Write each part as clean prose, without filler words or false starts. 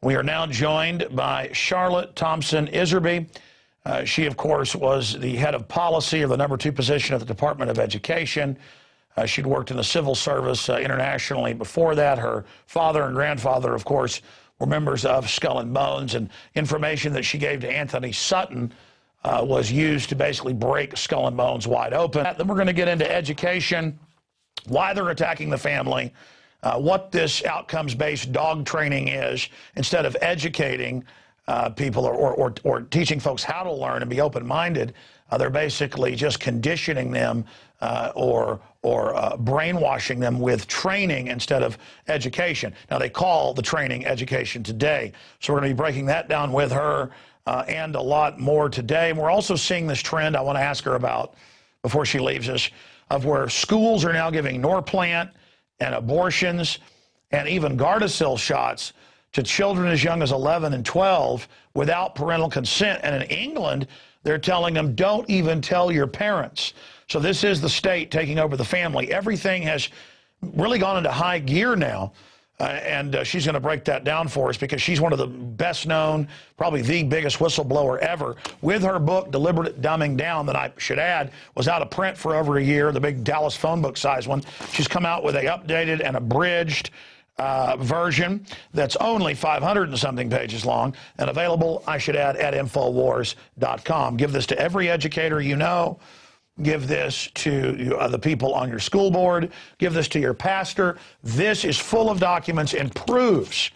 We are now joined by Charlotte Iserbyt. She, of course, was the head of policy of the #2 position at the Department of Education. She'd worked in the civil service internationally before that. Her father and grandfather, of course, were members of Skull and Bones, and information that she gave to Anthony Sutton was used to basically break Skull and Bones wide open. Then we're going to get into education, why they're attacking the family, what this outcomes-based dog training is, instead of educating people or teaching folks how to learn and be open-minded. They're basically just conditioning them or brainwashing them with training instead of education. Now, they call the training education today. So we're going to be breaking that down with her and a lot more today. And we're also seeing this trend I want to ask her about before she leaves us, of where schools are now giving Norplant and abortions and even Gardasil shots to children as young as 11 and 12 without parental consent. And in England, they're telling them, don't even tell your parents. So this is the state taking over the family. Everything has really gone into high gear now. And she's going to break that down for us because she's one of the best known, probably the biggest whistleblower ever. With her book, Deliberate Dumbing Down, that I should add, was out of print for over a year, the big Dallas phone book size one. She's come out with a updated and abridged version that's only 500 and something pages long and available, I should add, at Infowars.com. Give this to every educator you know. Give this to the people on your school board. Give this to your pastor. This is full of documents and proves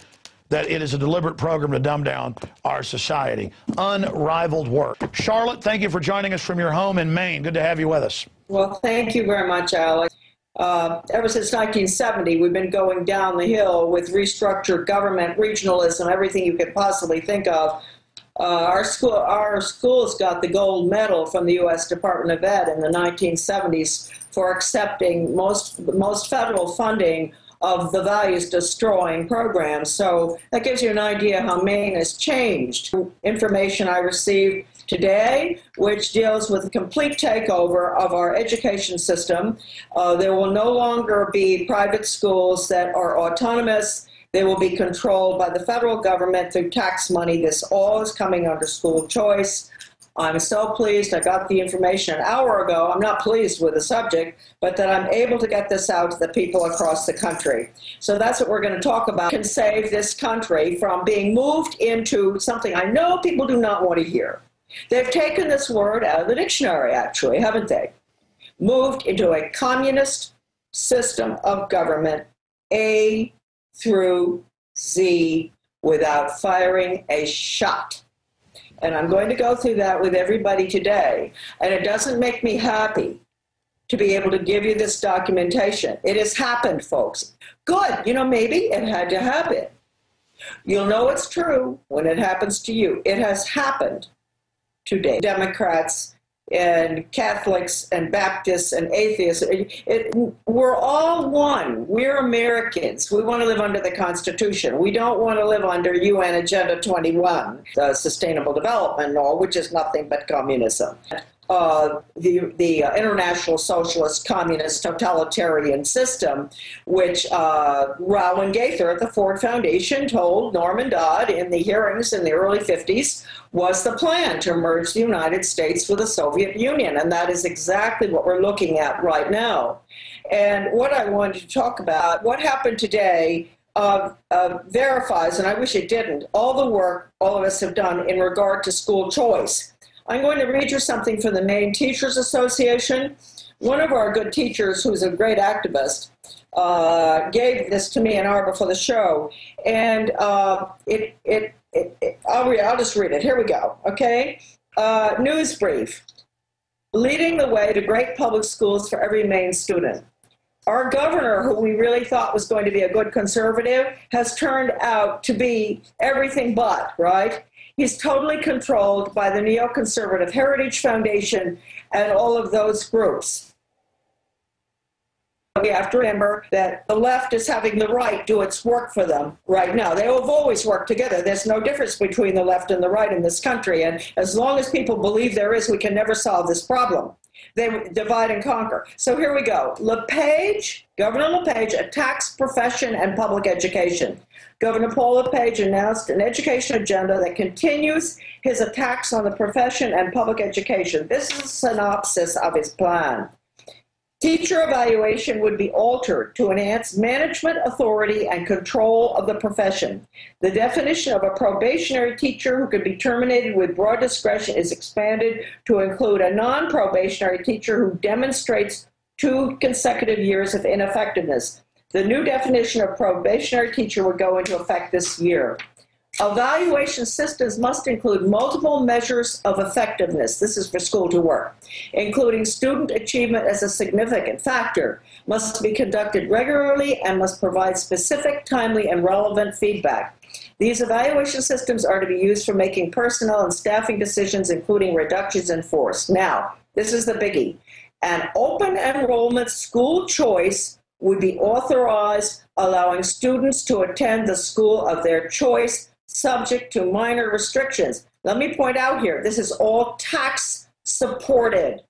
that it is a deliberate program to dumb down our society. Unrivaled work. Charlotte, thank you for joining us from your home in Maine. Good to have you with us. Well, thank you very much, Alex. Ever since 1970, we've been going down the hill with restructured government, regionalism, everything you could possibly think of. Our schools got the gold medal from the U.S. Department of Ed in the 1970s for accepting most federal funding of the values-destroying programs. So that gives you an idea how Maine has changed. Information I received today, which deals with a complete takeover of our education system. There will no longer be private schools that are autonomous. They will be controlled by the federal government through tax money. This all is coming under school choice. I'm so pleased. I got the information an hour ago. I'm not pleased with the subject, but that I'm able to get this out to the people across the country. So that's what we're going to talk about. Can save this country from being moved into something I know people do not want to hear. They've taken this word out of the dictionary, actually, haven't they? Moved into a communist system of government, A through Z, without firing a shot. And I'm going to go through that with everybody today. And it doesn't make me happy to be able to give you this documentation. It has happened, folks. Good. You know, maybe it had to happen. You'll know it's true when it happens to you. It has happened today. Democrats and Catholics and Baptists and atheists, we're all one. We're Americans. We want to live under the Constitution. We don't want to live under UN Agenda 21, the Sustainable Development Law, which is nothing but communism. The International Socialist Communist Totalitarian System, which Rowan Gaither at the Ford Foundation told Norman Dodd in the hearings in the early 50s was the plan to merge the United States with the Soviet Union. And that is exactly what we're looking at right now. And what I wanted to talk about, what happened today, verifies, and I wish it didn't, all the work all of us have done in regard to school choice. I'm going to read you something from the Maine Teachers Association. One of our good teachers, who's a great activist, gave this to me an hour before the show, and I'll just read it. Here we go, okay? News brief. Leading the way to great public schools for every Maine student. Our governor, who we really thought was going to be a good conservative, has turned out to be everything but, right? He's totally controlled by the neoconservative Heritage Foundation and all of those groups. We have to remember that the left is having the right do its work for them right now. They have always worked together. There's no difference between the left and the right in this country. And as long as people believe there is, we can never solve this problem. They divide and conquer. So here we go. Governor LePage attacks profession and public education. Governor Paul LePage announced an education agenda that continues his attacks on the profession and public education. This is a synopsis of his plan. Teacher evaluation would be altered to enhance management authority and control of the profession. The definition of a probationary teacher who could be terminated with broad discretion is expanded to include a non-probationary teacher who demonstrates 2 consecutive years of ineffectiveness. The new definition of probationary teacher would go into effect this year. Evaluation systems must include multiple measures of effectiveness. This is for school to work, including student achievement as a significant factor, must be conducted regularly and must provide specific, timely, and relevant feedback. These evaluation systems are to be used for making personnel and staffing decisions, including reductions in force. Now, this is the biggie. An open enrollment school choice would be authorized, allowing students to attend the school of their choice, subject to minor restrictions. Let me point out here, this is all tax supported.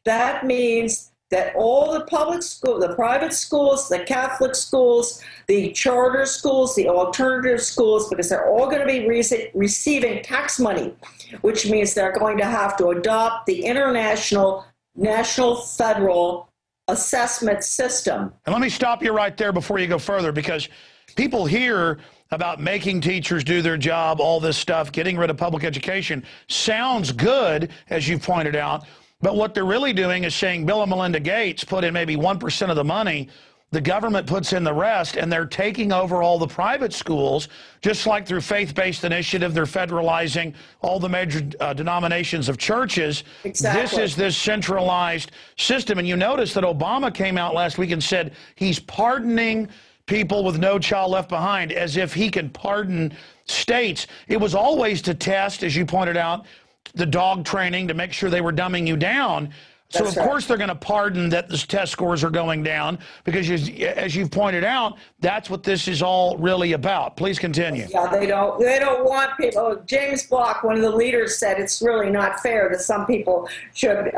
That means that all the public schools, the private schools, the Catholic schools, the charter schools, the alternative schools, because they're all going to be receiving tax money, which means they're going to have to adopt the international, national, federal assessment system. And let me stop you right there before you go further, because people hear about making teachers do their job, all this stuff, getting rid of public education. Sounds good, as you pointed out, but what they're really doing is saying Bill and Melinda Gates put in maybe 1% of the money, the government puts in the rest, and they're taking over all the private schools, just like through faith-based initiative, they're federalizing all the major denominations of churches. Exactly. This is this centralized system, and you notice that Obama came out last week and said he's pardoning people with No Child Left Behind, as if he can pardon states. It was always to test, as you pointed out, the dog training to make sure they were dumbing you down. So, That's of right. course, they're going to pardon that the test scores are going down because, as you've pointed out, that's what this is all really about. Please continue. Yeah, they don't want people. James Block, one of the leaders, said it's really not fair that some people should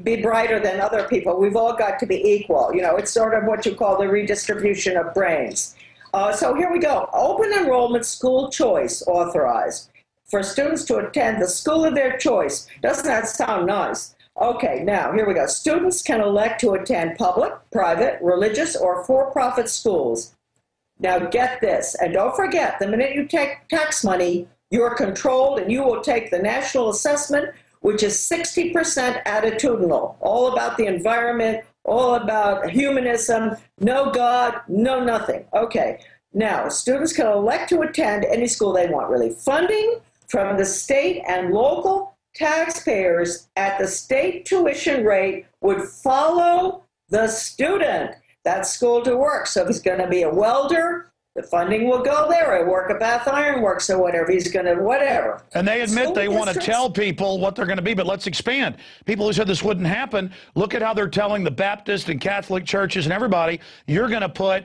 be brighter than other people. We've all got to be equal. You know, it's sort of what you call the redistribution of brains. So here we go. Open enrollment school choice authorized for students to attend the school of their choice. Doesn't that sound nice? Okay, now here we go. Students can elect to attend public, private, religious, or for-profit schools. Now get this, and don't forget, the minute you take tax money, you're controlled, and you will take the national assessment, which is 60% attitudinal, all about the environment, all about humanism, no God, no nothing. Okay, now students can elect to attend any school they want, really. Funding from the state and local taxpayers at the state tuition rate would follow the student. That's school to work. So if he's going to be a welder, the funding will go there. Or work at Bath Iron Works or whatever. He's going to whatever. And they admit School they want to districts- tell people what they're going to be, but let's expand. People who said this wouldn't happen, look at how they're telling the Baptist and Catholic churches and everybody, you're going to put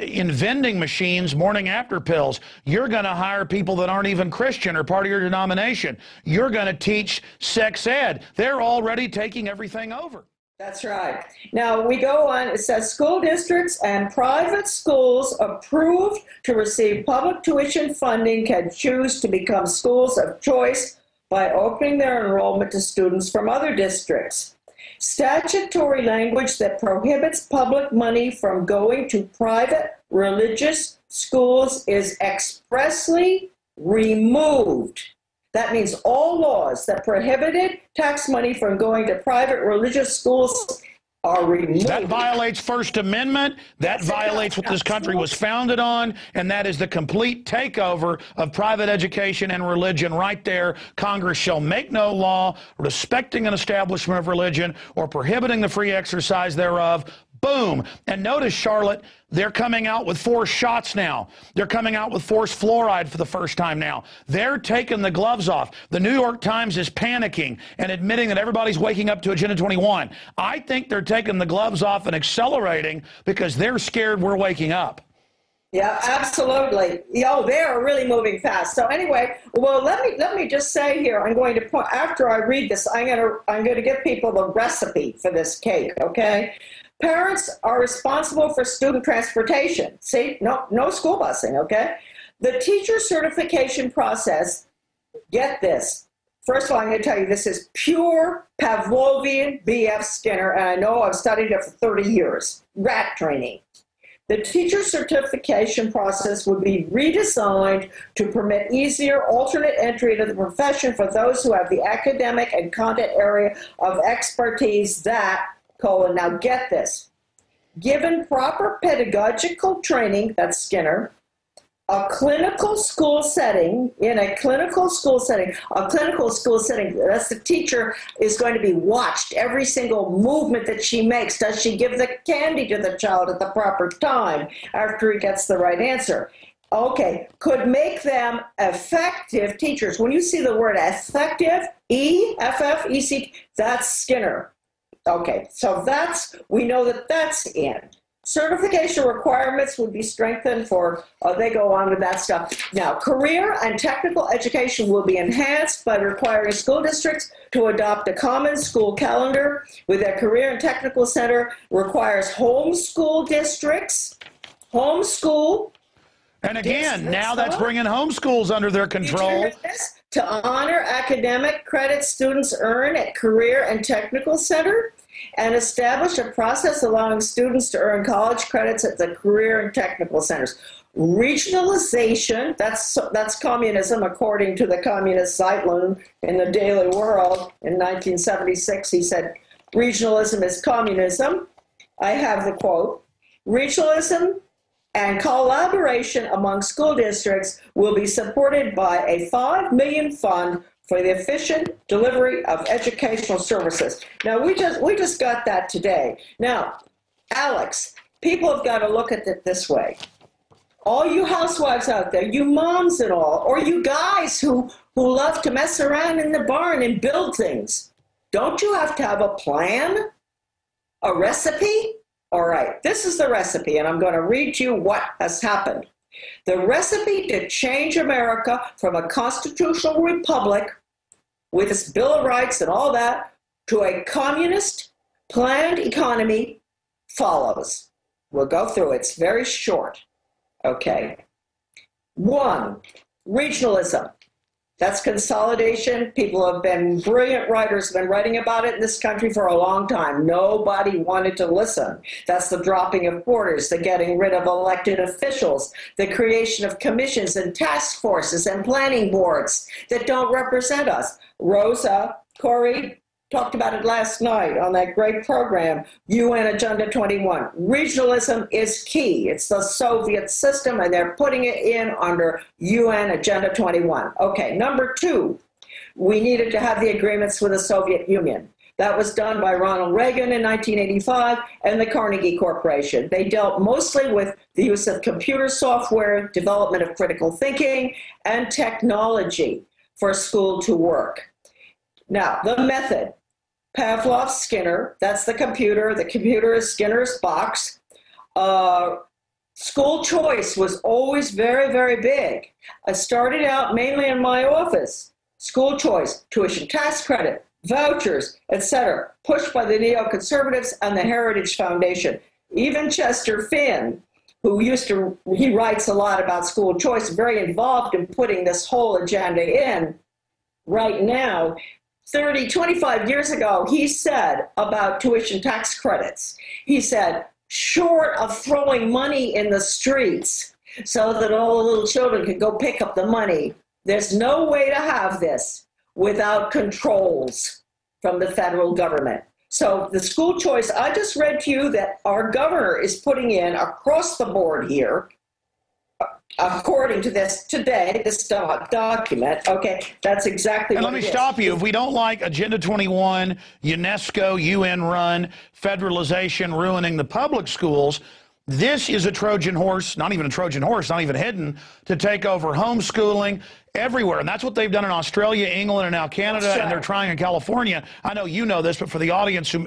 in vending machines morning after pills. You're going to hire people that aren't even Christian or part of your denomination. You're going to teach sex ed. They're already taking everything over. That's right. Now we go on. It says school districts and private schools approved to receive public tuition funding can choose to become schools of choice by opening their enrollment to students from other districts. Statutory language that prohibits public money from going to private religious schools is expressly removed. That means all laws that prohibited tax money from going to private religious schools are removed. That violates First Amendment. That violates what this country was founded on, and that is the complete takeover of private education and religion right there. Congress shall make no law respecting an establishment of religion or prohibiting the free exercise thereof. Boom. And notice, Charlotte, they're coming out with forced shots now. They're coming out with forced fluoride for the first time now. They're taking the gloves off. The New York Times is panicking and admitting that everybody's waking up to Agenda 21. I think they're taking the gloves off and accelerating because they're scared we're waking up. Yeah, absolutely. They are really moving fast. So anyway, well, let me just say here, I'm going to point, after I read this, I'm going to give people the recipe for this cake, okay? Parents are responsible for student transportation. See, no school busing, okay? The teacher certification process, get this. First of all, I'm going to tell you, this is pure Pavlovian B.F. Skinner, and I know I've studied it for 30 years, rat training. The teacher certification process would be redesigned to permit easier alternate entry into the profession for those who have the academic and content area of expertise that, now get this, given proper pedagogical training, that's Skinner, a clinical school setting, that's the teacher is going to be watched, every single movement that she makes. Does she give the candy to the child at the proper time after he gets the right answer? Okay, could make them effective teachers. When you see the word effective, E-F-F-E-C, that's Skinner. Okay, so we know that that's in. Certification requirements would be strengthened for, they go on with that stuff. Now, career and technical education will be enhanced by requiring school districts to adopt a common school calendar with a career and technical center requires homeschool districts, homeschool. And again, now that's bringing homeschools under their control. To honor academic credit students earn at career and technical center, and establish a process allowing students to earn college credits at the career and technical centers. Regionalization, that's communism, according to the communist Zeitlin in the Daily World in 1976. He said, regionalism is communism. I have the quote, regionalism and collaboration among school districts will be supported by a $5 million fund for the efficient delivery of educational services. Now, we just got that today. Now, Alex, people have got to look at it this way. All you housewives out there, you moms and all, or you guys who love to mess around in the barn and build things, don't you have to have a plan? A recipe? All right, this is the recipe, and I'm going to read you what has happened. The recipe to change America from a constitutional republic with its Bill of Rights and all that to a communist planned economy follows. We'll go through it. It's very short. Okay. 1, regionalism. That's consolidation. People have been, brilliant writers have been writing about it in this country for a long time. Nobody wanted to listen. That's the dropping of borders, the getting rid of elected officials, the creation of commissions and task forces and planning boards that don't represent us. Rosa Koire talked about it last night on that great program, UN Agenda 21. Regionalism is key. It's the Soviet system, and they're putting it in under UN Agenda 21. Okay, number 2, we needed to have the agreements with the Soviet Union. That was done by Ronald Reagan in 1985 and the Carnegie Corporation. They dealt mostly with the use of computer software, development of critical thinking, and technology for school to work. Now, the method. Pavlov, Skinner, that's the computer. The computer is Skinner's box. School choice was always very, very big. I started out mainly in my office. School choice, tuition tax credit, vouchers, etc., pushed by the neoconservatives and the Heritage Foundation. Even Chester Finn, he writes a lot about school choice, very involved in putting this whole agenda in. Right now, 25 years ago, he said about tuition tax credits, he said, short of throwing money in the streets so that all the little children could go pick up the money, there's no way to have this without controls from the federal government. So the school choice, I just read to you that our governor is putting in across the board here, according to this today, this document, okay, that's exactly what it is. And let me stop you. If we don't like Agenda 21, UNESCO, UN-run, federalization ruining the public schools, this is a Trojan horse, not even a Trojan horse, not even hidden, to take over homeschooling everywhere. And that's what they've done in Australia, England, and now Canada, and they're trying in California. I know you know this, but for the audience who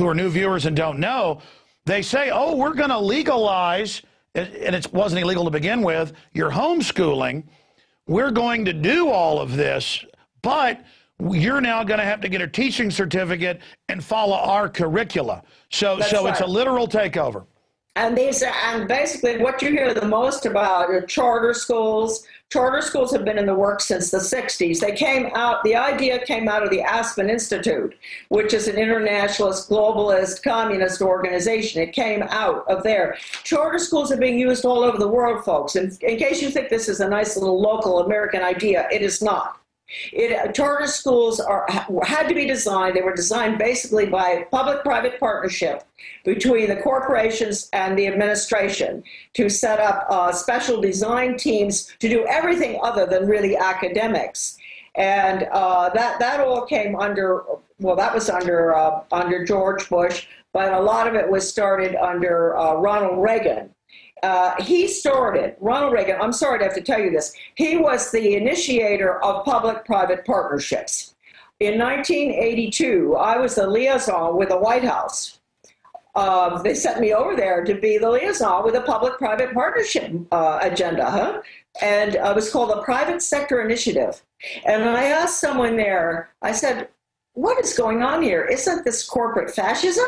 are new viewers and don't know, they say, oh, we're going to legalize and it wasn't illegal to begin with, you're homeschooling. We're going to do all of this, but you're now going to have to get a teaching certificate and follow our curricula. So That's it's right. a literal takeover. And basically what you hear the most about are charter schools. Charter schools have been in the works since the 60s. The idea came out of the Aspen Institute, which is an internationalist, globalist, communist organization. It came out of there. Charter schools are being used all over the world, folks. And in case you think this is a nice little local American idea, it is not. Charter schools had to be designed. They were designed basically by public-private partnership between the corporations and the administration to set up special design teams to do everything other than really academics. And that all came under, well, that was under George Bush, but a lot of it was started under Ronald Reagan. Ronald Reagan, I'm sorry to have to tell you this, he was the initiator of public-private partnerships. In 1982, I was the liaison with the White House. They sent me over there to be the liaison with the public-private partnership agenda, and it was called the Private Sector Initiative. And I asked someone there, I said, what is going on here? Isn't this corporate fascism?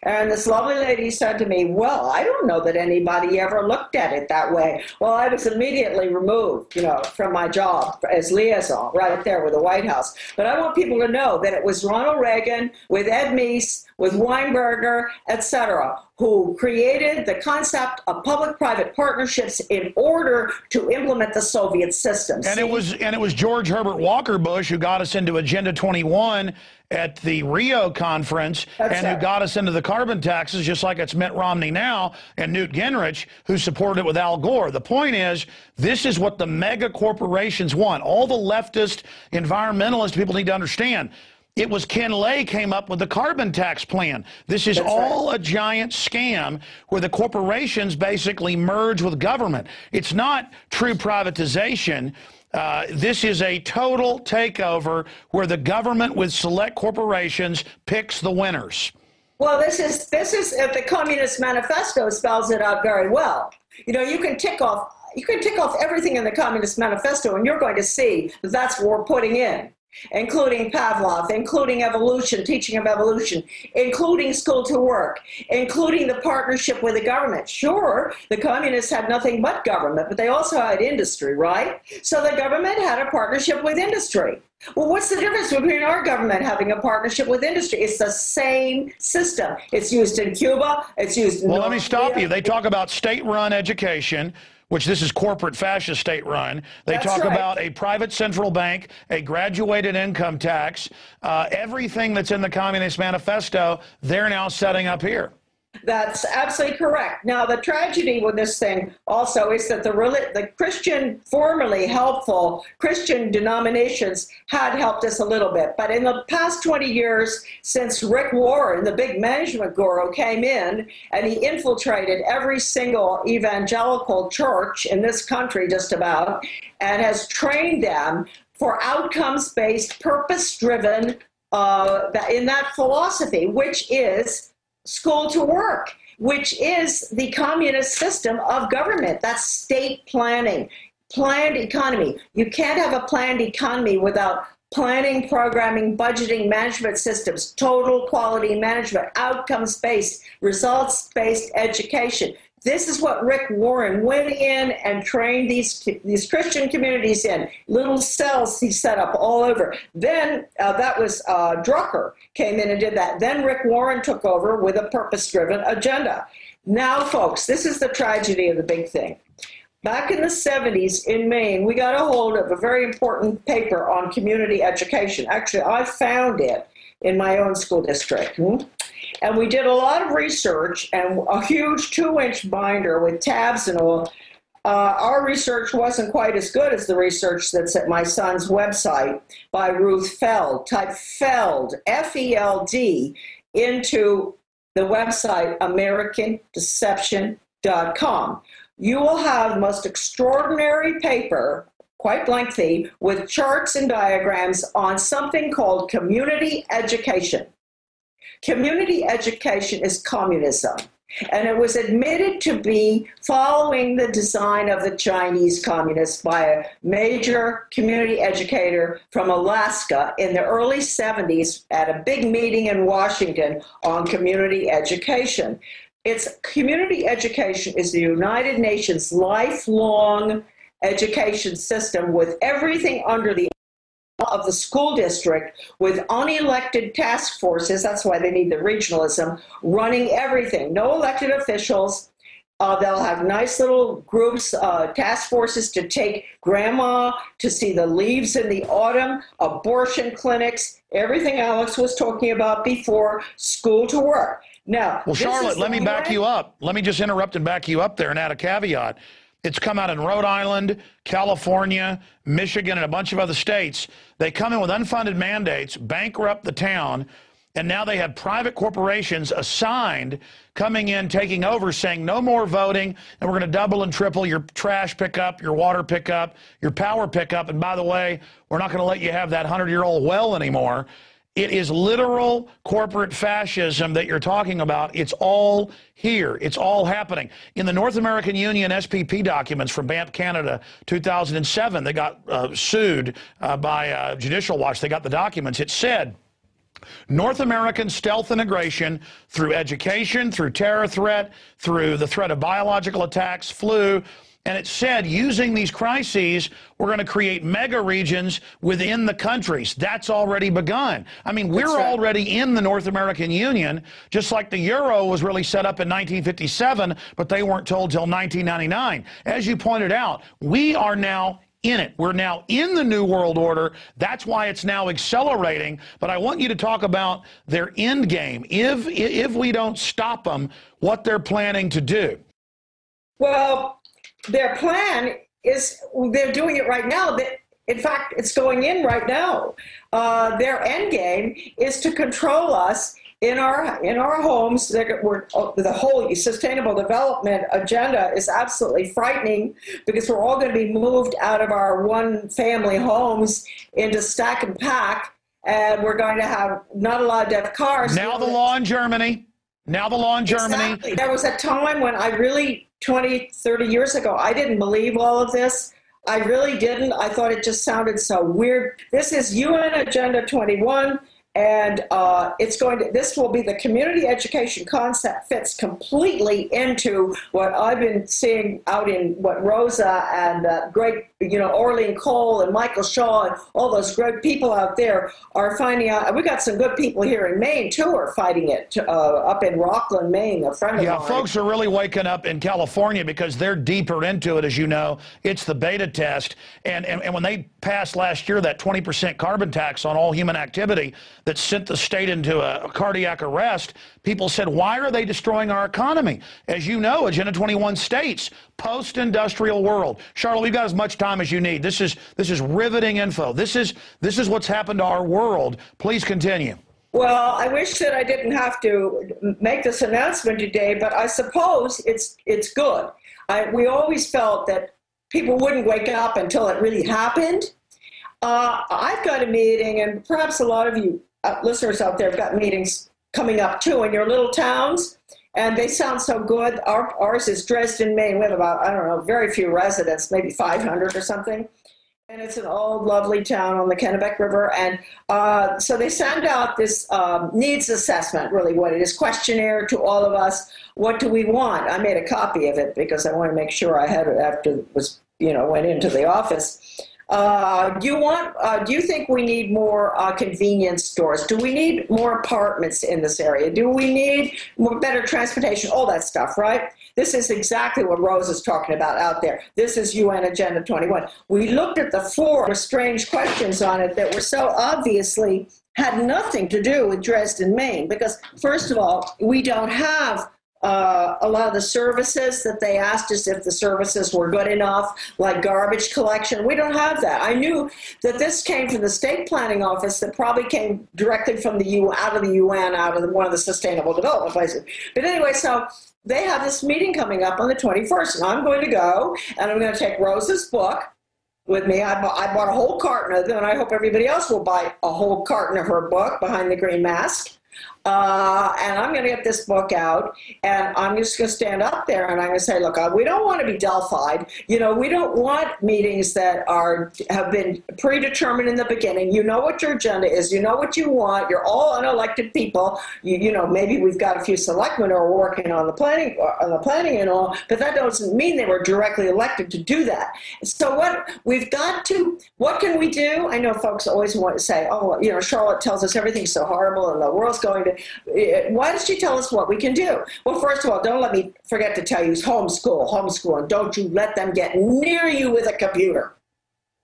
And this lovely lady said to me, well, I don't know that anybody ever looked at it that way. Well, I was immediately removed, from my job as liaison right there with the White House. But I want people to know that it was Ronald Reagan with Ed Meese, with Weinberger, etc., who created the concept of public-private partnerships in order to implement the Soviet system. And it was George Herbert Walker Bush who got us into Agenda 21 at the Rio conference, who got us into the carbon taxes, just like it's Mitt Romney now and Newt Gingrich, who supported it with Al Gore. The point is, this is what the mega corporations want. All the leftist environmentalist people need to understand. It was Ken Lay came up with the carbon tax plan. This is all a giant scam where the corporations basically merge with government. It's not true privatization. This is a total takeover where the government with select corporations picks the winners. Well, this is the Communist Manifesto spells it out very well. You can tick off everything in the Communist Manifesto, and you're going to see that that's what we're putting in, including Pavlov, including evolution, teaching of evolution, including school to work, including the partnership with the government. Sure, the communists had nothing but government, but they also had industry, right? So the government had a partnership with industry. Well, what's the difference between our government having a partnership with industry? It's the same system. It's used in Cuba. It's used in North Let me stop Korea. you. They talk about state-run education, which this is corporate fascist state-run. They talk about a private central bank, a graduated income tax, everything that's in the Communist Manifesto, they're now setting up here. That's absolutely correct. Now, the tragedy with this thing also is that the Christian, formerly helpful Christian denominations had helped us a little bit. But in the past 20 years, since Rick Warren, the big management guru, came in and he infiltrated every single evangelical church in this country just about and has trained them for outcomes-based, purpose-driven in that philosophy, which is school to work, which is the communist system of government. That's state planning, planned economy. You can't have a planned economy without planning, programming, budgeting, management systems, total quality management, outcomes-based, results-based education. This is what Rick Warren went in and trained these Christian communities in. Little cells he set up all over. Then that was Drucker came in and did that. Then Rick Warren took over with a purpose-driven agenda. Now, folks, this is the tragedy of the big thing. Back in the 70s in Maine, we got a hold of a very important paper on community education. Actually, I found it in my own school district. And we did a lot of research and a huge 2-inch binder with tabs and all. Our research wasn't quite as good as the research that's at my son's website by Ruth Feld. Type Feld, F-E-L-D, into the website AmericanDeception.com. You will have the most extraordinary paper, quite lengthy, with charts and diagrams on something called community education. Community education is communism. And it was admitted to be following the design of the Chinese communists by a major community educator from Alaska in the early 70s at a big meeting in Washington on community education. Community education is the United Nations lifelong education system with everything under the of the school district, with unelected task forces. That's why they need the regionalism, running everything. No elected officials. They'll have nice little groups, task forces to take grandma to see the leaves in the autumn, abortion clinics, everything Alex was talking about before, school to work. Now, well, Charlotte, let me back you up. Let me just interrupt and back you up there and add a caveat. It's come out in Rhode Island, California, Michigan, and a bunch of other states. They come in with unfunded mandates, bankrupt the town, and now they have private corporations assigned coming in, taking over, saying no more voting, and we're going to double and triple your trash pickup, your water pickup, your power pickup, and by the way, we're not going to let you have that 100-year-old well anymore. It is literal corporate fascism that you're talking about. It's all here. It's all happening. In the North American Union SPP documents from Banff, Canada, 2007, they got sued by Judicial Watch. They got the documents. It said, North American stealth integration through education, through terror threat, through the threat of biological attacks, flu. And it said, using these crises, we're going to create mega regions within the countries. That's already begun. I mean, we're already in the North American Union, just like the euro was really set up in 1957, but they weren't told till 1999. As you pointed out, we are now in it. We're now in the New World Order. That's why it's now accelerating. But I want you to talk about their end game. If we don't stop them, what they're planning to do. Well, their plan is, they're doing it right now. In fact, it's going in right now. Their end game is to control us in our homes. The whole sustainable development agenda is absolutely frightening, because we're all going to be moved out of our one-family homes into stack and pack, and we're going to have not allowed to have cars. Now the law in Germany. Now the law in Germany. Exactly. There was a time when I really, 20, 30 years ago, I didn't believe all of this. I really didn't. I thought it just sounded so weird. This is UN Agenda 21. And this will be the community education concept fits completely into what I've been seeing out in what Rosa and great, Orlean Cole and Michael Shaw and all those great people out there are finding out. We got some good people here in Maine too are fighting it, up in Rockland, Maine, a friend of mine. Yeah, folks are really waking up in California because they're deeper into it, as you know. It's the beta test. And when they passed last year that 20% carbon tax on all human activity, that sent the state into a cardiac arrest, people said, why are they destroying our economy? As you know, Agenda 21 states, post-industrial world. Charlotte, we've got as much time as you need. This is riveting info. This is what's happened to our world. Please continue. Well, I wish that I didn't have to make this announcement today, but I suppose it's good. We always felt that people wouldn't wake up until it really happened. I've got a meeting, and perhaps a lot of you listeners out there have got meetings coming up too in your little towns, and they sound so good. Ours is Dresden, Maine. We have about, I don't know, very few residents, maybe 500 or something. And it's an old, lovely town on the Kennebec River. And so they send out this needs assessment, really what it is, questionnaire to all of us. What do we want? I made a copy of it because I want to make sure I had it after it was, went into the office. Do you think we need more convenience stores? Do we need more apartments in this area? Do we need better transportation? All that stuff, right? This is exactly what Rose is talking about out there. This is UN Agenda 21. We looked at the 4 strange questions on it that were so obviously had nothing to do with Dresden, Maine, because first of all, we don't have a lot of the services that they asked us if the services were good enough, like garbage collection. We don't have that. I knew that this came from the state planning office that probably came directly from the out of the UN, out of one of the sustainable development places. But anyway, so they have this meeting coming up on the 21st, and I'm going to go, and I'm going to take Rosa's book with me. I bought a whole carton of them, and I hope everybody else will buy a whole carton of her book, Behind the Green Mask. and I'm going to get this book out, and I'm just going to stand up there and I'm going to say, look, we don't want to be Delphied. You know, we don't want meetings that have been predetermined in the beginning. You know what your agenda is. You know what you want. You're all unelected people. You know, maybe we've got a few selectmen who are working on the planning and all, but that doesn't mean they were directly elected to do that. So what can we do? I know folks always want to say, oh, you know, Charlotte tells us everything's so horrible and the world's going to. Why does she tell us what we can do? Well, first of all, don't let me forget to tell you, homeschool, and don't you let them get near you with a computer.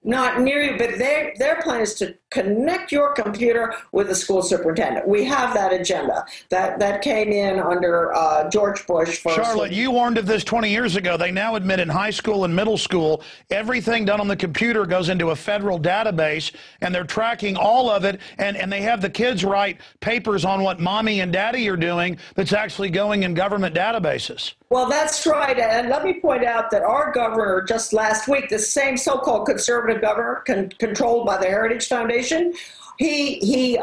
Not near you, but their plan is to connect your computer with the school superintendent. We have that agenda. That came in under George Bush first. Charlotte, you warned of this 20 years ago. They now admit in high school and middle school, everything done on the computer goes into a federal database, and they're tracking all of it, and they have the kids write papers on what mommy and daddy are doing that's actually going in government databases. Well, that's right. And let me point out that our governor just last week, the same so-called conservative governor controlled by the Heritage Foundation, he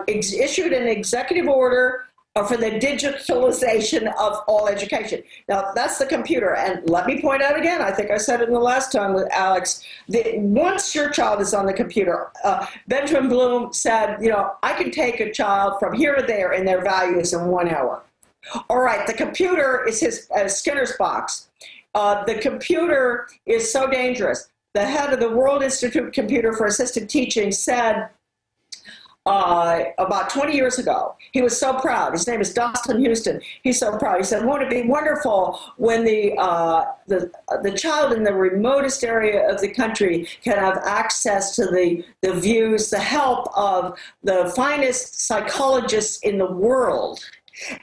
issued an executive order for the digitalization of all education. Now, that's the computer. And let me point out again, I think I said it in the last time with Alex, that once your child is on the computer, Benjamin Bloom said, you know, I can take a child from here to there in their values in 1 hour. All right, the computer is his Skinner's box. The computer is so dangerous. The head of the World Institute Computer for Assisted Teaching said about 20 years ago, he was so proud. His name is Dustin Houston. He's so proud. He said, won't it be wonderful when the child in the remotest area of the country can have access to the views, the help of the finest psychologists in the world,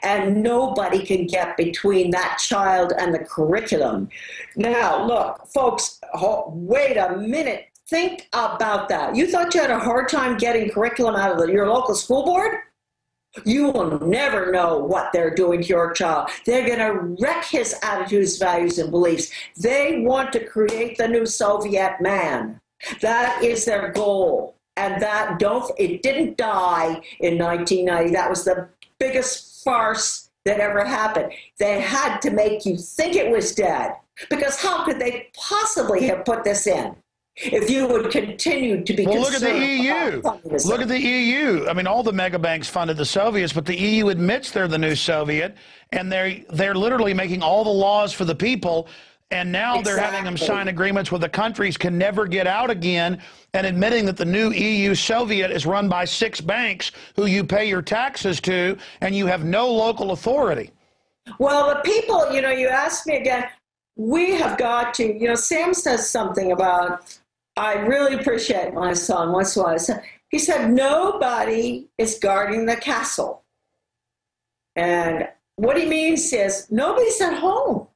and nobody can get between that child and the curriculum. Now, look, folks, wait a minute. Think about that. You thought you had a hard time getting curriculum out of your local school board? You will never know what they're doing to your child. They're going to wreck his attitudes, values, and beliefs. They want to create the new Soviet man. That is their goal. And it didn't die in 1990. That was the biggest farce that ever happened. They had to make you think it was dead, because how could they possibly have put this in if you would continue to be concerned? Well, look at the EU. Look at the EU. I mean, all the mega banks funded the Soviets, but the EU admits they're the new Soviet, and they're literally making all the laws for the people. And now they're having them sign agreements where the countries can never get out again, and admitting that the new EU Soviet is run by 6 banks who you pay your taxes to, and you have no local authority. Well, the people, you know, you asked me again, we have got to, you know, Sam says something about, I really appreciate my son. What's what I said? He said, nobody is guarding the castle. And what he means is nobody's at home.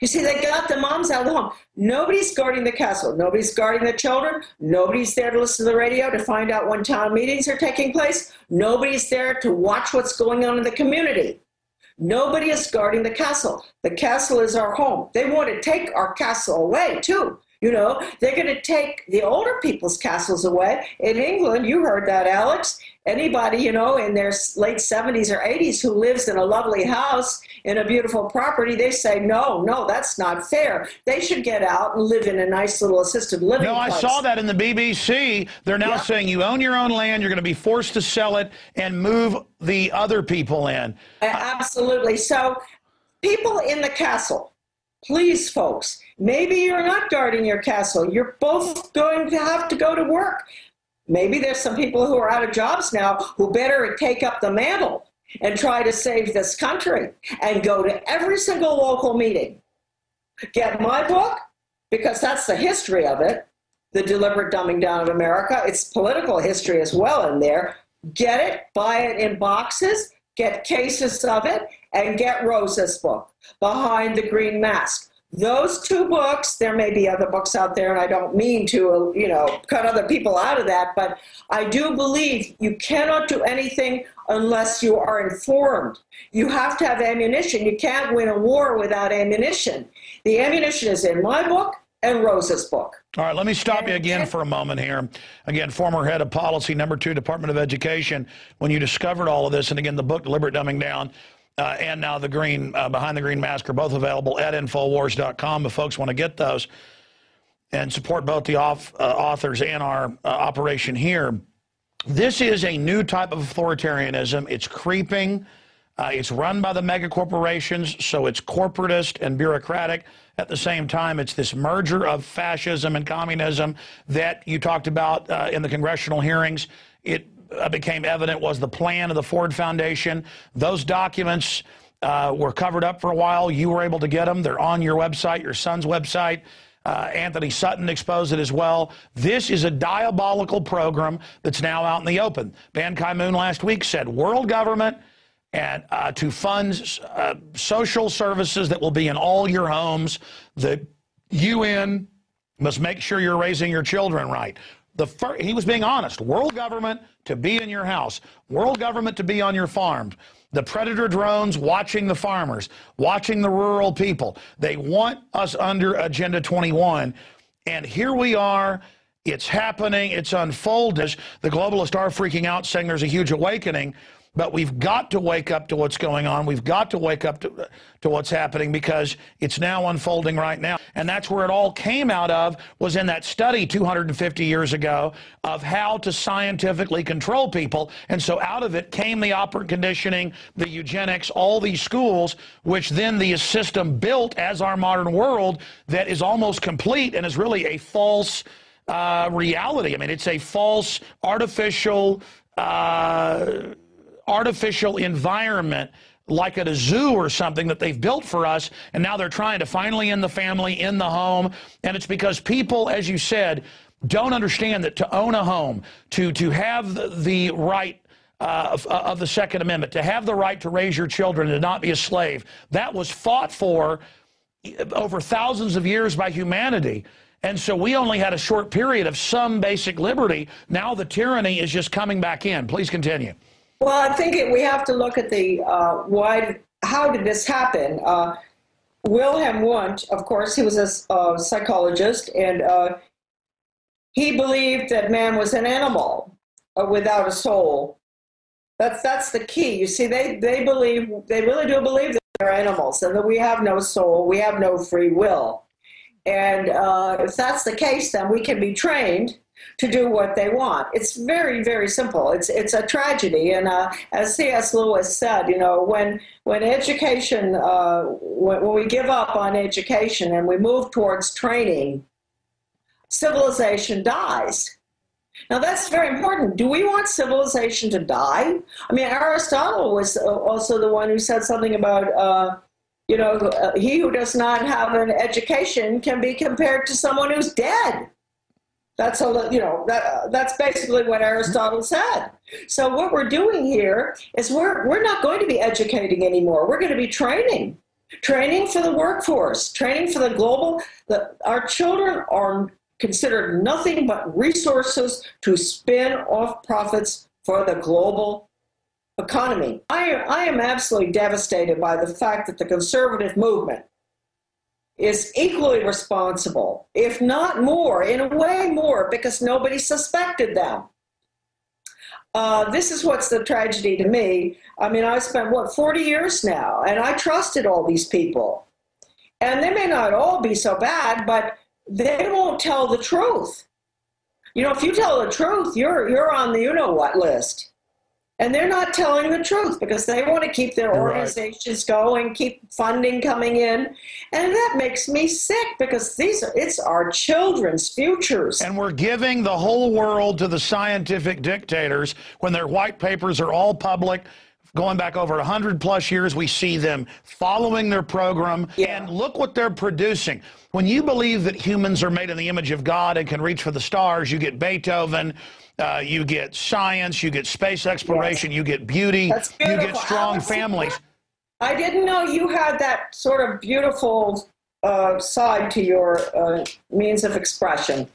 You see, they got the moms out of the home. Nobody's guarding the castle. Nobody's guarding the children. Nobody's there to listen to the radio to find out when town meetings are taking place. Nobody's there to watch what's going on in the community. Nobody is guarding the castle. The castle is our home. They want to take our castle away, too. You know, they're going to take the older people's castles away. In England, you heard that, Alex. Anybody, you know, in their late 70s or 80s who lives in a lovely house in a beautiful property, they say, no, that's not fair. They should get out and live in a nice little assisted living place. I saw that in the BBC. They're now saying you own your own land, you're going to be forced to sell it and move the other people in. Absolutely. So people in the castle, please, folks, maybe you're not guarding your castle. You're both going to have to go to work. Maybe there's some people who are out of jobs now who better take up the mantle and try to save this country and go to every single local meeting. Get my book, because that's the history of it, The Deliberate Dumbing Down of America. It's political history as well in there. Get it, buy it in boxes, get cases of it, and get Rosa's book, Behind the Green Mask. Those 2 books, there may be other books out there, and I don't mean to, you know, cut other people out of that, but I do believe you cannot do anything unless you are informed. You have to have ammunition. You can't win a war without ammunition. The ammunition is in my book, and Rosa's book. All right, let me stop you again for a moment here. Again, former head of policy, #2, Department of Education. When you discovered all of this, and again, the book, Deliberate Dumbing Down, and now the green, Behind the Green Mask, are both available at Infowars.com if folks want to get those and support both the authors and our operation here. This is a new type of authoritarianism. It's creeping. It's run by the mega corporations, so it's corporatist and bureaucratic. At the same time, it's this merger of fascism and communism that you talked about in the congressional hearings. It became evident was the plan of the Ford Foundation. Those documents were covered up for a while. You were able to get them. They're on your website, your son's website. Anthony Sutton exposed it as well. This is a diabolical program that's now out in the open. Ban Ki-moon last week said world government and to fund social services that will be in all your homes. The UN must make sure you're raising your children right. He was being honest. World government to be in your house. World government to be on your farm. The predator drones watching the farmers, watching the rural people. They want us under Agenda 21. And here we are. It's happening. It's unfolded. The globalists are freaking out, saying there's a huge awakening. But we've got to wake up to what's going on. We've got to wake up to what's happening, because it's now unfolding right now. And that's where it all came out of, was in that study 250 years ago of how to scientifically control people. And so out of it came the operant conditioning, the eugenics, all these schools, which then the system built as our modern world that is almost complete and is really a false reality. I mean, it's a false artificial environment, like at a zoo or something that they've built for us, and now they're trying to finally end the family, in the home. And it's because people, as you said, don't understand that to own a home, to have the right of the Second Amendment, to have the right to raise your children and to not be a slave, that was fought for over thousands of years by humanity. And so we only had a short period of some basic liberty. Now the tyranny is just coming back in. Please continue. Well, I think we have to look at the how did this happen? Wilhelm Wundt, of course, he was a psychologist, and he believed that man was an animal without a soul. That's the key. You see, they really do believe that they're animals and that we have no soul, we have no free will. And if that's the case, then we can be trained to do what they want. It's very, very simple. It's a tragedy. And as C.S. Lewis said, you know, when education, when we give up on education and we move towards training, civilization dies. Now that's very important. Do we want civilization to die? I mean, Aristotle was also the one who said something about, you know, he who does not have an education can be compared to someone who's dead. That's that's basically what Aristotle said. So what we're doing here is we're not going to be educating anymore. We're going to be training for the workforce, training for the global. Our children are considered nothing but resources to spin off profits for the global economy. I am absolutely devastated by the fact that the conservative movement is equally responsible, if not more, in a way more, because nobody suspected them. This is what's the tragedy to me. I mean, I spent, 40 years now, and I trusted all these people. And they may not all be so bad, but they won't tell the truth. You know, if you tell the truth, you're on the you-know-what list. And they're not telling the truth because they want to keep their organizations going, keep funding coming in. And that makes me sick because it's our children's futures. And we're giving the whole world to the scientific dictators when their white papers are all public. Going back over 100+ years, we see them following their program. Yeah. And look what they're producing. When you believe that humans are made in the image of God and can reach for the stars, you get Beethoven, you get science, you get space exploration, yes. You get beauty, you get strong families. I didn't know you had that sort of beautiful side to your means of expression.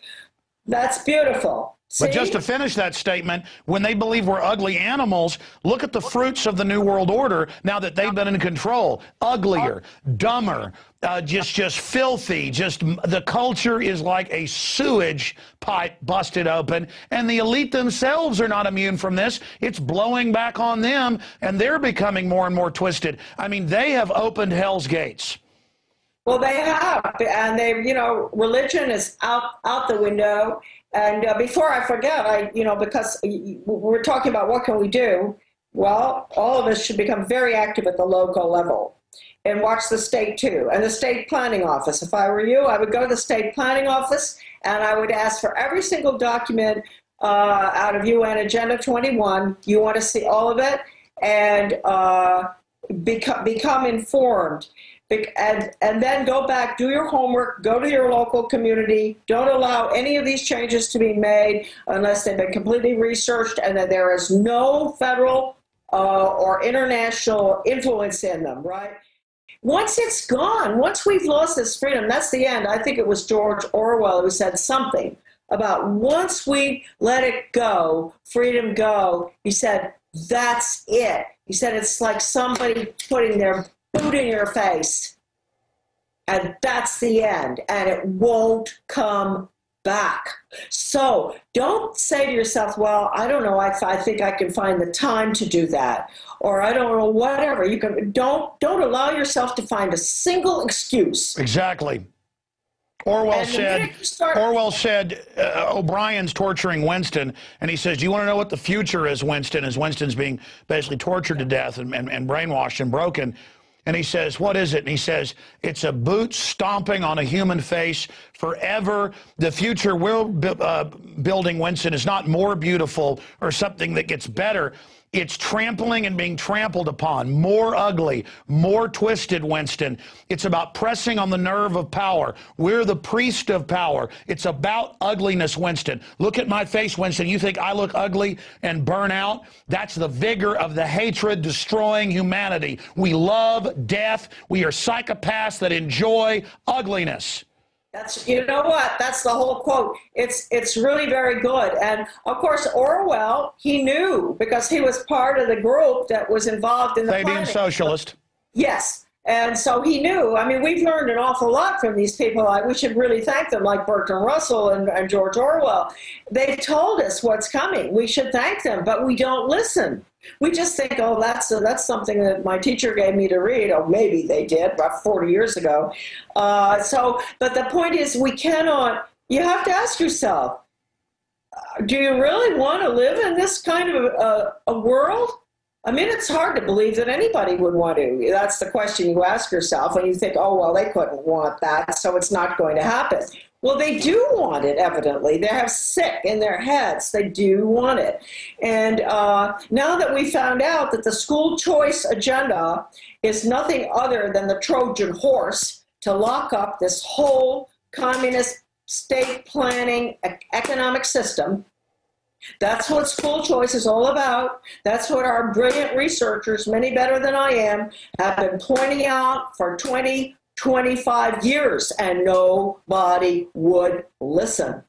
That's beautiful. But just See? to finish that statement, when they believe we're ugly animals, look at the fruits of the New World Order now that they've been in control. Uglier, dumber, just filthy. Just the culture is like a sewage pipe busted open, and the elite themselves are not immune from this. It's blowing back on them, and they're becoming more and more twisted. I mean, they have opened hell's gates. Well, they have, and they, religion is out the window. And before I forget, because we're talking about what can we do, well, all of us should become very active at the local level and watch the state too, and the state planning office. If I were you, I would go to the state planning office and I would ask for every single document out of UN Agenda 21. You want to see all of it and become informed. And then go back, do your homework, go to your local community. Don't allow any of these changes to be made unless they've been completely researched and that there is no federal or international influence in them, right? Once it's gone, once we've lost this freedom, that's the end. I think it was George Orwell who said something about once we let it go, freedom go, he said, that's it. He said it's like somebody putting their boot in your face, and that's the end, and it won't come back. So don't say to yourself, well, I don't know, I think I can find the time to do that, or I don't know, whatever. You can don't allow yourself to find a single excuse. Exactly. Orwell said O'Brien's torturing Winston, and he says, do you want to know what the future is, Winston, as Winston's being basically tortured to death and brainwashed and broken. And he says, what is it? And he says, it's a boot stomping on a human face forever. The future we're building, Winston, is not more beautiful or something that gets better. It's trampling and being trampled upon, more ugly, more twisted, Winston. It's about pressing on the nerve of power. We're the priest of power. It's about ugliness, Winston. Look at my face, Winston. You think I look ugly and burn out? That's the vigor of the hatred destroying humanity. We love death. We are psychopaths that enjoy ugliness. That's, you know what, that's the whole quote. It's really very good. And of course, Orwell, he knew because he was part of the group that was involved in the Fabian planning. Socialist. Yes. And so he knew. I mean, we've learned an awful lot from these people. We should really thank them, like Bertrand Russell and George Orwell. They told us what's coming. We should thank them, but we don't listen. We just think, oh, that's something that my teacher gave me to read. Oh, maybe they did, about 40 years ago. But the point is, we cannot, you have to ask yourself, do you really want to live in this kind of a world? I mean, it's hard to believe that anybody would want to. That's the question you ask yourself, and you think, oh, well, they couldn't want that, so it's not going to happen. Well, they do want it, evidently. They have sick in their heads. They do want it. And now that we found out that the school choice agenda is nothing other than the Trojan horse to lock up this whole communist state planning economic system, that's what school choice is all about. That's what our brilliant researchers, many better than I am, have been pointing out for 25 years, and nobody would listen.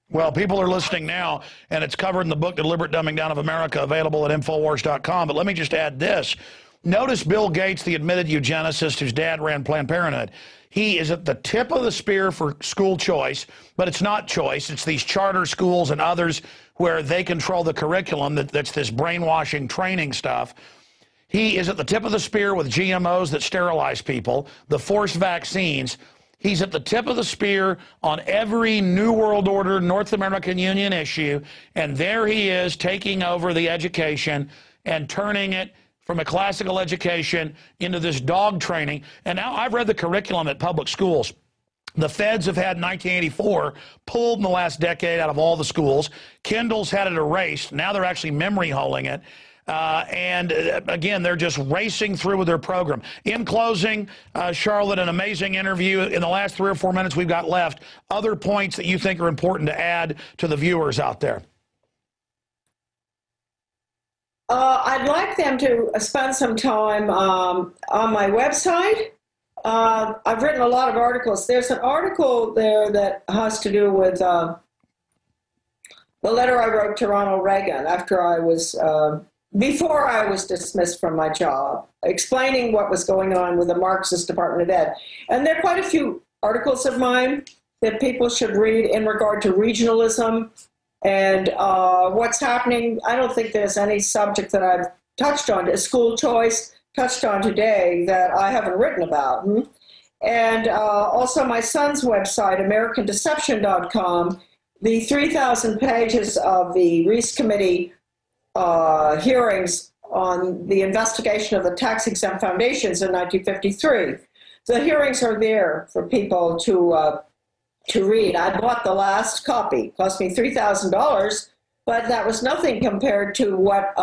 Well, people are listening now, and it's covered in the book, The Deliberate Dumbing Down of America, available at Infowars.com. But let me just add this. Notice Bill Gates, the admitted eugenicist whose dad ran Planned Parenthood. He is at the tip of the spear for school choice, but it's not choice. It's these charter schools and others where they control the curriculum, that's this brainwashing training stuff. He is at the tip of the spear with GMOs that sterilize people, the forced vaccines. He's at the tip of the spear on every New World Order, North American Union issue, and there he is taking over the education and turning it from a classical education into this dog training. And now I've read the curriculum at public schools. The feds have had 1984 pulled in the last decade out of all the schools. Kindle's had it erased. Now they're actually memory holing it. And again, they're just racing through with their program. In closing, Charlotte, an amazing interview. In the last 3 or 4 minutes we've got left, other points that you think are important to add to the viewers out there? I'd like them to spend some time on my website. I've written a lot of articles. There's an article there that has to do with the letter I wrote to Ronald Reagan after I was, before I was dismissed from my job, explaining what was going on with the Marxist Department of Ed. And there are quite a few articles of mine that people should read in regard to regionalism and what's happening. I don't think there's any subject that I've touched on, school choice, touched on today that I haven't written about. And also my son's website, AmericanDeception.com, the 3,000 pages of the Reese Committee hearings on the investigation of the tax-exempt foundations in 1953. The hearings are there for people to read. I bought the last copy. It cost me $3,000, but that was nothing compared to what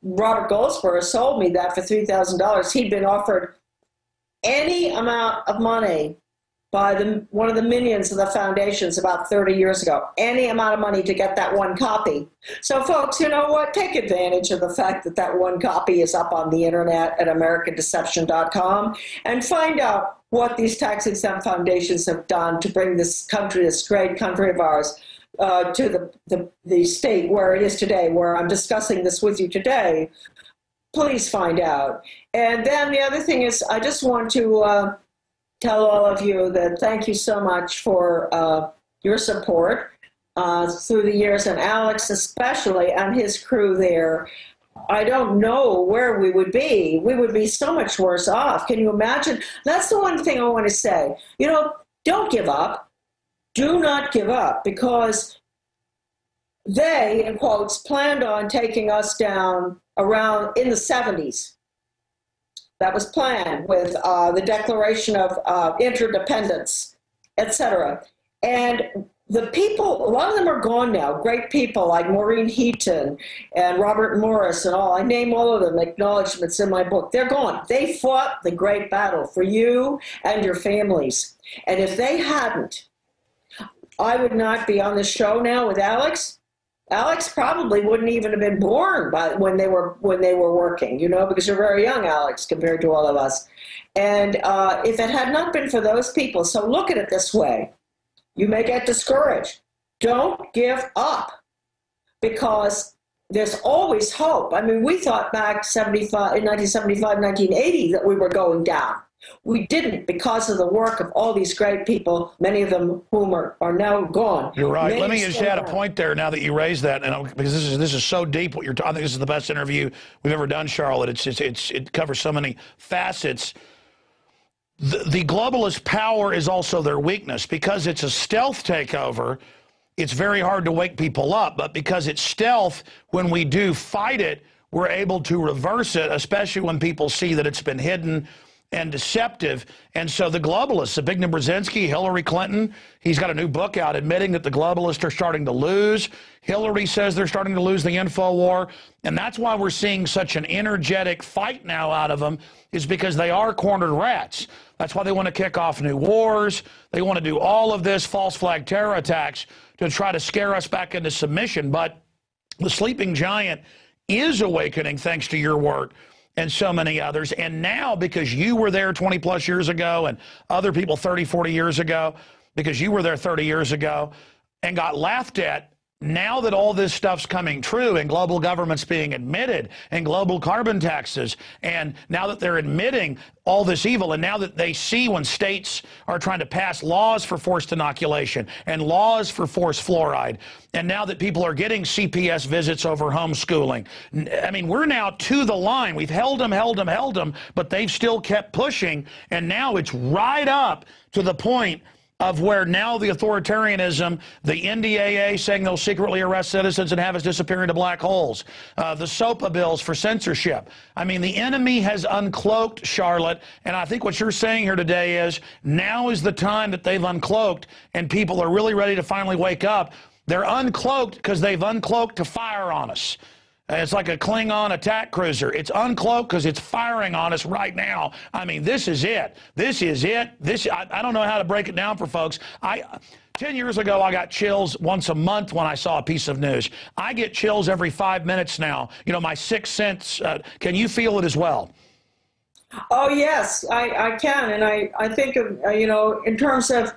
Robert Goldsboro sold me that for $3,000. He'd been offered any amount of money by one of the minions of the foundations about 30 years ago, any amount of money to get that one copy. So folks, you know what? Take advantage of the fact that that one copy is up on the internet at AmericanDeception.com and find out what these tax-exempt foundations have done to bring this country, this great country of ours, to the state where it is today, where I'm discussing this with you today. Please find out. And then the other thing is, I just want to tell all of you that thank you so much for your support through the years, and Alex especially and his crew there. I don't know where we would be. We would be so much worse off. Can you imagine? That's the one thing I want to say. You know, don't give up. Do not give up, because they, in quotes, planned on taking us down around in the 70s. That was planned with the Declaration of Interdependence, etc. And the people, a lot of them are gone now, great people like Maureen Heaton and Robert Morris and all. I name all of them, acknowledgments in my book. They're gone. They fought the great battle for you and your families. And if they hadn't, I would not be on the show now with Alex. Alex probably wouldn't even have been born when they were working, you know, because you're very young, Alex, compared to all of us. And if it had not been for those people, so look at it this way. You may get discouraged. Don't give up, because there's always hope. I mean, we thought back in 1975, 1980 that we were going down. We didn't, because of the work of all these great people, many of them whom are now gone. You're right. Let me just add a point there now that you raised that, and because this is so deep what you're talking. I think this is the best interview we've ever done, Charlotte. It covers so many facets. The globalist power is also their weakness, because it's a stealth takeover. It's very hard to wake people up, but because it's stealth, when we do fight it, we're able to reverse it, especially when people see that it's been hidden and deceptive. And so the globalists, Zbigniew Brzezinski, Hillary Clinton, he's got a new book out admitting that the globalists are starting to lose. Hillary says they're starting to lose the info war. And that's why we're seeing such an energetic fight now out of them, is because they are cornered rats. That's why they want to kick off new wars. They want to do all of this false flag terror attacks to try to scare us back into submission. But the sleeping giant is awakening thanks to your work and so many others. And now, because you were there 20 plus years ago, and other people 30, 40 years ago, because you were there 30 years ago and got laughed at, now that all this stuff's coming true, and global government's being admitted, and global carbon taxes, and now that they're admitting all this evil, and now that they see when states are trying to pass laws for forced inoculation and laws for forced fluoride, and now that people are getting CPS visits over homeschooling, I mean, we're now to the line. We've held them, but they've still kept pushing, and now it's right up to the point of where now the authoritarianism, the NDAA saying they'll secretly arrest citizens and have us disappear into black holes, the SOPA bills for censorship. I mean, the enemy has uncloaked, Charlotte, and I think what you're saying here today is now is the time that they've uncloaked, and people are really ready to finally wake up. They're uncloaked because they've uncloaked to fire on us. It's like a Klingon attack cruiser. It's uncloaked because it's firing on us right now. I mean, this is it. This is it. I don't know how to break it down for folks. 10 years ago, I got chills once a month when I saw a piece of news. I get chills every 5 minutes now. You know, my sixth sense, can you feel it as well? Oh, yes, I can. And I think of, you know, in terms of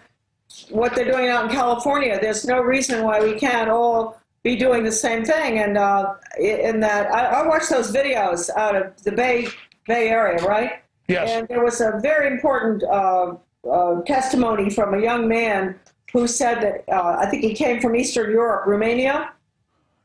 what they're doing out in California, there's no reason why we can't all be doing the same thing. And in that, I watched those videos out of the Bay Area, right? Yes. And there was a very important testimony from a young man who said that I think he came from Eastern Europe, Romania.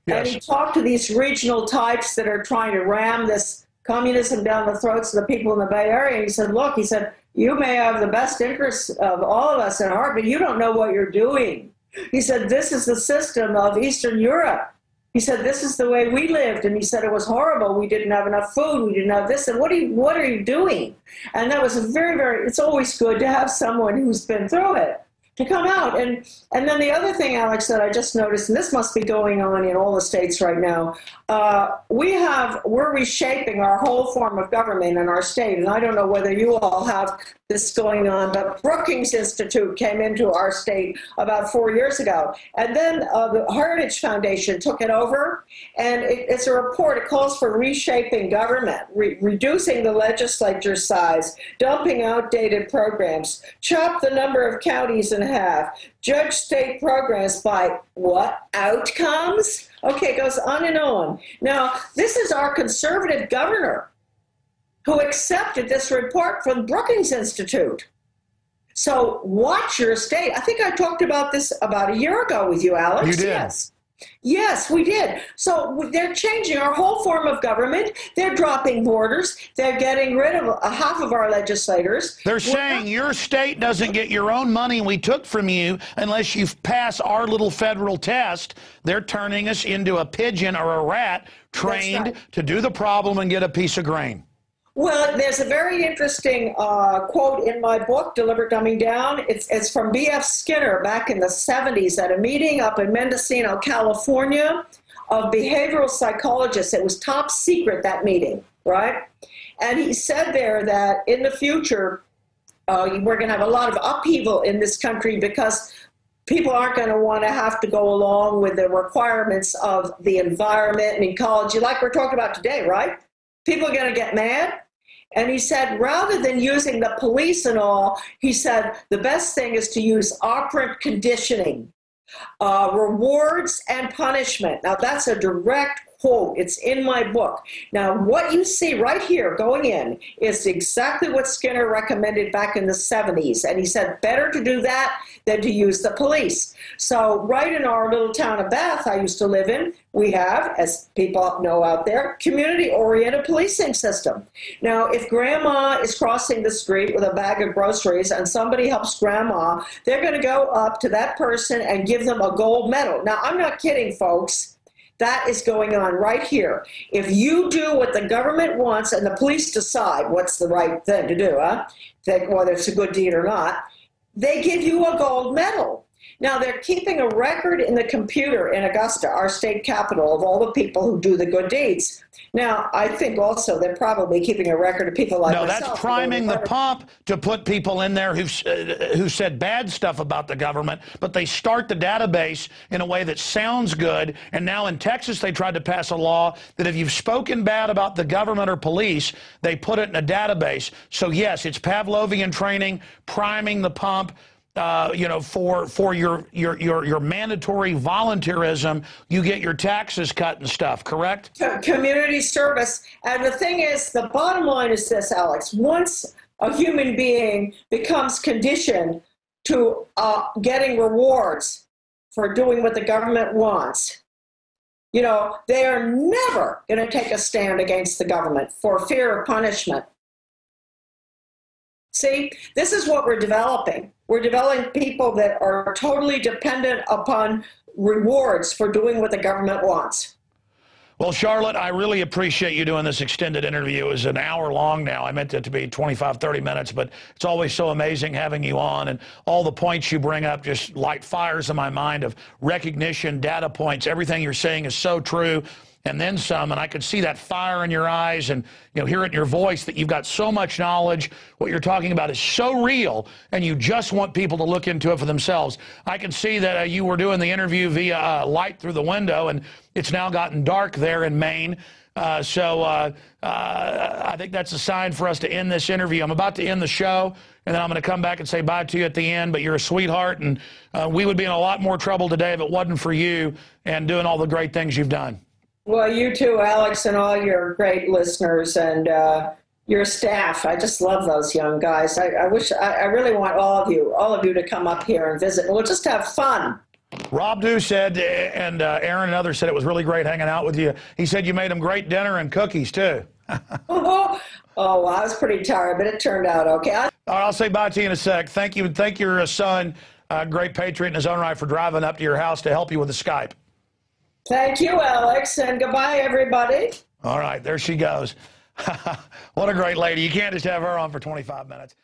Yes. And he talked to these regional types that are trying to ram this communism down the throats of the people in the Bay Area. And he said, look, he said, you may have the best interests of all of us at heart, but you don't know what you're doing. He said, this is the system of Eastern Europe. He said, this is the way we lived. And he said, it was horrible. We didn't have enough food. We didn't have this. And what are you doing? And that was a very, it's always good to have someone who's been through it to come out. And then the other thing, Alex, that I just noticed, and this must be going on in all the states right now, we're reshaping our whole form of government in our state. And I don't know whether you all have this going on, but Brookings Institute came into our state about 4 years ago. And then the Heritage Foundation took it over. And it's a report. It calls for reshaping government, reducing the legislature size, dumping outdated programs, chop the number of counties in half, judge state programs by what? Outcomes? Okay, it goes on and on. Now, this is our conservative governor who accepted this report from Brookings Institute. So watch your state. I think I talked about this about a year ago with you, Alex. You did. Yes. Yes, we did. So they're changing our whole form of government. They're dropping borders. They're getting rid of half of our legislators. They're saying your state doesn't get your own money we took from you unless you pass our little federal test. They're turning us into a pigeon or a rat trained to do the problem and get a piece of grain. Well, there's a very interesting quote in my book, Deliberate Dumbing Down. It's from B.F. Skinner back in the 70s at a meeting up in Mendocino, California, of behavioral psychologists. It was top secret, that meeting, right? And he said there that in the future, we're going to have a lot of upheaval in this country because people aren't going to want to have to go along with the requirements of the environment and ecology, like we're talking about today, right? People are going to get mad. And he said, rather than using the police and all, he said, the best thing is to use operant conditioning, rewards and punishment. Now, that's a direct quote. It's in my book. Now, what you see right here going in is exactly what Skinner recommended back in the 70s. And he said, better to do that than to use the police. So right in our little town of Bath I used to live in, we have, as people know out there, community-oriented policing system. Now, if grandma is crossing the street with a bag of groceries and somebody helps grandma, they're going to go up to that person and give them a gold medal. Now, I'm not kidding, folks. That is going on right here. If you do what the government wants and the police decide what's the right thing to do, whether it's a good deed or not, they give you a gold medal. Now, they're keeping a record in the computer in Augusta, our state capital, of all the people who do the good deeds. Now, I think also they're probably keeping a record of people like myself. No, that's priming the pump to put people in there who said bad stuff about the government, but they start the database in a way that sounds good. And now in Texas, they tried to pass a law that if you've spoken bad about the government or police, they put it in a database. So yes, it's Pavlovian training, priming the pump. You know, for your mandatory volunteerism, you get your taxes cut and stuff, correct? Community service. And the thing is, the bottom line is this, Alex. Once a human being becomes conditioned to getting rewards for doing what the government wants, you know, they are never going to take a stand against the government for fear of punishment. See, this is what we're developing. We're developing people that are totally dependent upon rewards for doing what the government wants. Well, Charlotte, I really appreciate you doing this extended interview. It was an hour long now. I meant it to be 25, 30 minutes, but it's always so amazing having you on, and all the points you bring up just light fires in my mind of recognition, data points. Everything you're saying is so true. And then some, and I could see that fire in your eyes and, you know, hear it in your voice that you've got so much knowledge. What you're talking about is so real, and you just want people to look into it for themselves. I can see that you were doing the interview via light through the window, and it's now gotten dark there in Maine. I think that's a sign for us to end this interview. I'm about to end the show, and then I'm going to come back and say bye to you at the end, but you're a sweetheart, and we would be in a lot more trouble today if it wasn't for you and doing all the great things you've done. Well, you too, Alex, and all your great listeners and your staff. I just love those young guys. I really want all of you to come up here and visit. We'll just have fun. Rob Dew said, and Aaron and others said it was really great hanging out with you. He said you made them great dinner and cookies, too. Oh, well, I was pretty tired, but it turned out okay. All right, I'll say bye to you in a sec. Thank you. Thank your son, great patriot in his own right, for driving up to your house to help you with the Skype. Thank you, Alex, and goodbye, everybody. All right, there she goes. What a great lady. You can't just have her on for 25 minutes.